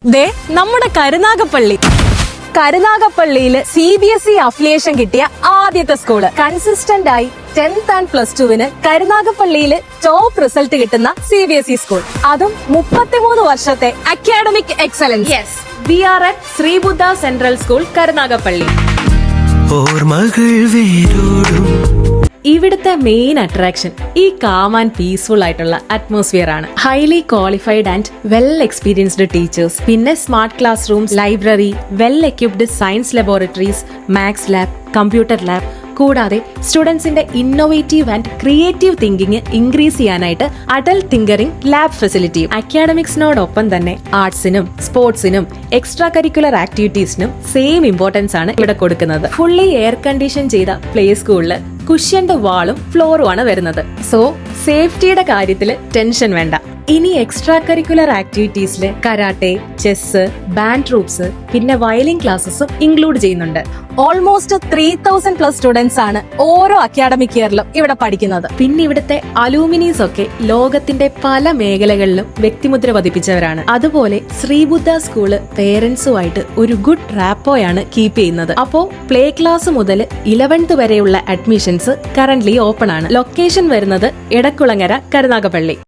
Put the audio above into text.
ദേ നമ്മുടെ കരുനാഗപ്പള്ളിയില് CBSE affiliation കിട്ടിയ ആദ്യത്തെ സ്കൂള്. കൺസിസ്റ്റന്റ് ആയി 10th ആൻഡ് +2 കരുനാഗപ്പള്ളിയില് ടോപ്പ് റിസൾട്ട് കിട്ടുന്ന CBSE സ്കൂൾ. അതും 33 വർഷത്തെ academic excellence. Yes, we are at Sreebuddha central school, Karunagappally. ഓർമ്മകൾ വേരോടും. ഇവിടുത്തെ മെയിൻ അട്രാക്ഷൻ ഈ കാം ആൻഡ് പീസ്ഫുൾ ആയിട്ടുള്ള അറ്റ്മോസ്ഫിയർ ആണ്. Highly qualified and well experienced teachers, പിന്നെ smart class rooms, library, well equipped science laboratories, maths lab, computer lab, കൂടാതെ സ്റ്റുഡൻസിന്റെ innovative and creative thinking increase ചെയ്യാനായിട്ട് അഡൽട്ട് തിങ്കറിംഗ് ലാബ് ഫെസിലിറ്റിയും. അക്കാഡമിക്സിനോടൊപ്പം തന്നെ ആർട്സിനും സ്പോർട്സിനും എക്സ്ട്രാ കരിക്കുലർ ആക്ടിവിറ്റീസിനും സെയിം ഇമ്പോർട്ടൻസ് ആണ് ഇവിടെ കൊടുക്കുന്നത്. ഫുള്ളി എയർ കണ്ടീഷൻ ചെയ്ത പ്ലേ സ്കൂളില് കുഷ്യന്റെ വാളും ഫ്ലോറും ആണ് വരുന്നത്. സോ സേഫ്റ്റിയുടെ കാര്യത്തിൽ ടെൻഷൻ വേണ്ട. ഇനി എക്സ്ട്രാ കരിക്കുലർ ആക്ടിവിറ്റീസില് കരാട്ടെ, ചെസ്, ബാൻഡ് ട്രൂപ്സ്, പിന്നെ വയലിൻ ക്ലാസ്സസും ഇൻക്ലൂഡ് ചെയ്യുന്നുണ്ട്. ഓൾമോസ്റ്റ് 3000+ സ്റ്റുഡൻസ് ആണ് ഓരോ അക്കാഡമിക് ഇയറിലും ഇവിടെ പഠിക്കുന്നത്. പിന്നെ ഇവിടുത്തെ അലൂമിനീസ് ഒക്കെ ലോകത്തിന്റെ പല മേഖലകളിലും വ്യക്തിമുദ്ര പതിപ്പിച്ചവരാണ്. അതുപോലെ ശ്രീബുദ്ധ സ്കൂള് പേരൻസുമായിട്ട് ഒരു ഗുഡ് റാപ്പോയാണ് കീപ്പ് ചെയ്യുന്നത്. അപ്പോ പ്ലേ ക്ലാസ് മുതൽ 11th വരെയുള്ള അഡ്മിഷൻസ് കറന്റ്ലി ഓപ്പൺ ആണ്. ലൊക്കേഷൻ വരുന്നത് എടക്കുളങ്ങര, കരുനാഗപ്പള്ളി.